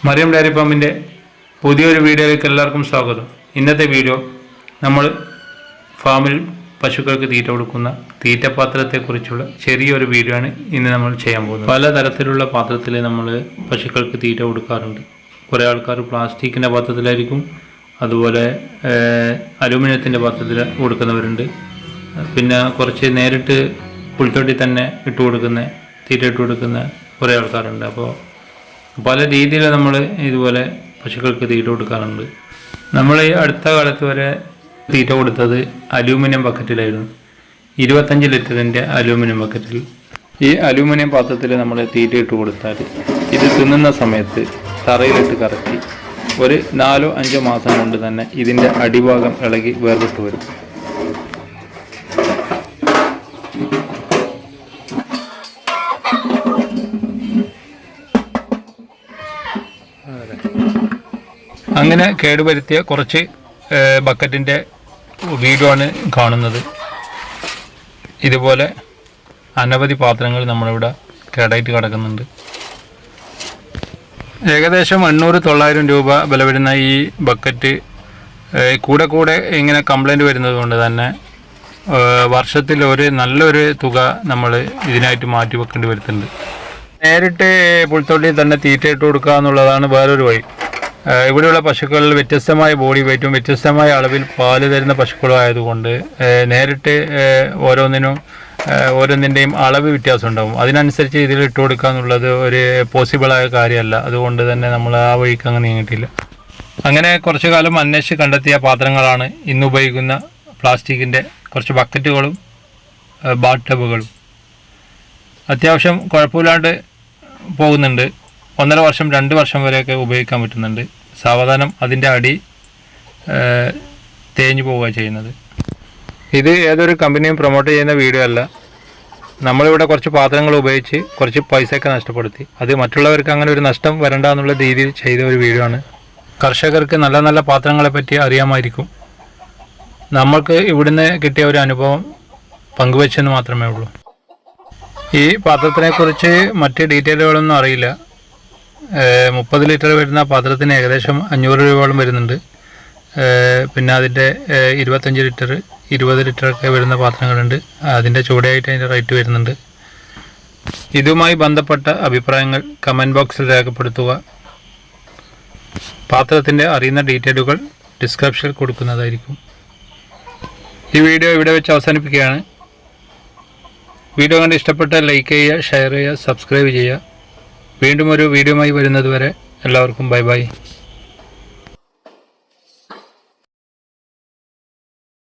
Mariam Dairy Farminte പുതിയൊരു വീഡിയോയിലേക്ക് എല്ലാവർക്കും സ്വാഗതം. ഇന്നത്തെ വീഡിയോ നമ്മൾ ഫാമിൽ പശുക്കൾക്ക് തീറ്റ കൊടുക്കുന്ന തീറ്റപാത്രത്തെക്കുറിച്ചുള്ള ചെറിയൊരു വീഡിയോ ആണ് ഇന്ന് നമ്മൾ ചെയ്യാൻ പോകുന്നത്. പലതരത്തിലുള്ള പാത്രത്തിൽ നമ്മൾ പശുക്കൾക്ക് തീറ്റ കൊടുക്കാറുണ്ട്. കുറേ ആൾക്കാർ പ്ലാസ്റ്റിക്കിൻ്റെ പാത്രത്തിലായിരിക്കും, അതുപോലെ അലൂമിനിയത്തിൻ്റെ പാത്രത്തിൽ കൊടുക്കുന്നവരുണ്ട്. പിന്നെ കുറച്ച് നേരിട്ട് പുൽത്തൊട്ടി തന്നെ തീറ്റ ഇട്ട് കൊടുക്കുന്ന കുറേ ആൾക്കാരുണ്ട്. അപ്പോൾ പല രീതിയിൽ നമ്മൾ ഇതുപോലെ പശുക്കൾക്ക് തീറ്റ കൊടുക്കാറുണ്ട്. നമ്മൾ ഈ അടുത്ത കാലത്ത് വരെ തീറ്റ കൊടുത്തത് അലൂമിനിയം ബക്കറ്റിലായിരുന്നു. 25 ലിറ്ററിൻ്റെ അലൂമിനിയം ബക്കറ്റിൽ. ഈ അലൂമിനിയം പാത്രത്തിൽ നമ്മൾ തീറ്റ ഇട്ട് കൊടുത്താൽ ഇത് തിന്നുന്ന സമയത്ത് തറയിലിട്ട് കറക്കി ഒരു 4-5 മാസം കൊണ്ട് തന്നെ ഇതിൻ്റെ അടിഭാഗം ഇളകി വേർപെട്ട് വരും. അങ്ങനെ കേടുവരുത്തിയ കുറച്ച് ബക്കറ്റിൻ്റെ വീഡിയോ ആണ് കാണുന്നത്. ഇതുപോലെ അനവധി പാത്രങ്ങൾ നമ്മളിവിടെ കേടായിട്ട് കിടക്കുന്നുണ്ട്. ഏകദേശം 800-900 രൂപ വില വരുന്ന ഈ ബക്കറ്റ് കൂടെ ഇങ്ങനെ കംപ്ലൈൻറ്റ് വരുന്നത് കൊണ്ട് തന്നെ വർഷത്തിൽ നല്ലൊരു തുക നമ്മൾ ഇതിനായിട്ട് മാറ്റി വെക്കേണ്ടി വരുന്നുണ്ട്. നേരിട്ട് പുൽത്തൊട്ടിയിൽ തന്നെ തീറ്റ ഇട്ട് കൊടുക്കുക എന്നുള്ളതാണ് വേറൊരു വഴി. ഇവിടെയുള്ള പശുക്കളിൽ വ്യത്യസ്തമായ ബോഡി വെയ്റ്റും വ്യത്യസ്തമായ അളവിൽ പാല് തരുന്ന പശുക്കളും ആയതുകൊണ്ട് നേരിട്ട് ഓരോന്നിൻ്റെയും അളവ് വ്യത്യാസം ഉണ്ടാകും. അതിനനുസരിച്ച് ഇതിൽ ഇട്ട് കൊടുക്കുക എന്നുള്ളത് ഒരു പോസിബിളായ കാര്യമല്ല. അതുകൊണ്ട് തന്നെ നമ്മൾ ആ വഴിക്ക് അങ്ങ് നീങ്ങിയിട്ടില്ല. അങ്ങനെ കുറച്ചു കാലം അന്വേഷിച്ച് കണ്ടെത്തിയ പാത്രങ്ങളാണ് ഇന്ന് ഉപയോഗിക്കുന്ന പ്ലാസ്റ്റിക്കിൻ്റെ കുറച്ച് ബക്കറ്റുകളും ബാത്ത് ടബുകളും. അത്യാവശ്യം കുഴപ്പമില്ലാണ്ട് പോകുന്നുണ്ട്. 1.5 വർഷം 2 വർഷം വരെയൊക്കെ ഉപയോഗിക്കാൻ പറ്റുന്നുണ്ട്. സാവധാനം അതിൻ്റെ അടി തേഞ്ഞു പോവുക ചെയ്യുന്നത്. ഇത് ഏതൊരു കമ്പനിയും പ്രൊമോട്ട് ചെയ്യുന്ന വീഡിയോ അല്ല. നമ്മളിവിടെ കുറച്ച് പാത്രങ്ങൾ ഉപയോഗിച്ച് കുറച്ച് പൈസയൊക്കെ നഷ്ടപ്പെടുത്തി അത് മറ്റുള്ളവർക്ക് അങ്ങനെ ഒരു നഷ്ടം വരണ്ട എന്നുള്ള രീതിയിൽ ചെയ്ത ഒരു വീഡിയോ ആണ്. കർഷകർക്ക് നല്ല നല്ല പാത്രങ്ങളെ പറ്റി അറിയാമായിരിക്കും. നമ്മൾക്ക് ഇവിടുന്ന് കിട്ടിയ ഒരു അനുഭവം പങ്കുവെച്ചെന്ന് മാത്രമേ ഉള്ളൂ. ഈ പാത്രത്തിനെക്കുറിച്ച് മറ്റ് ഡീറ്റെയിലുകളൊന്നും അറിയില്ല. 30 ലിറ്റർ വരുന്ന പാത്രത്തിന് ഏകദേശം 500 രൂപയോളം വരുന്നുണ്ട്. പിന്നെ അതിൻ്റെ 25 ലിറ്റർ 20 ലിറ്ററൊക്കെ വരുന്ന പാത്രങ്ങളുണ്ട്. അതിൻ്റെ ചൂടായിട്ട് അതിൻ്റെ റേറ്റ് വരുന്നുണ്ട്. ഇതുമായി ബന്ധപ്പെട്ട അഭിപ്രായങ്ങൾ കമൻറ്റ് ബോക്സിൽ രേഖപ്പെടുത്തുക. പാത്രത്തിൻ്റെ അറിയുന്ന ഡീറ്റെയിലുകൾ ഡിസ്ക്രിപ്ഷനിൽ കൊടുക്കുന്നതായിരിക്കും. ഈ വീഡിയോ ഇവിടെ വെച്ച് അവസാനിപ്പിക്കുകയാണ്. വീഡിയോ കണ്ട് ഇഷ്ടപ്പെട്ടാൽ ലൈക്ക് ചെയ്യുക, ഷെയർ ചെയ്യുക, സബ്സ്ക്രൈബ് ചെയ്യുക. വീണ്ടും ഒരു വീഡിയോയുമായി വരുന്നത് വരെ എല്ലാവർക്കും ബൈ ബൈ.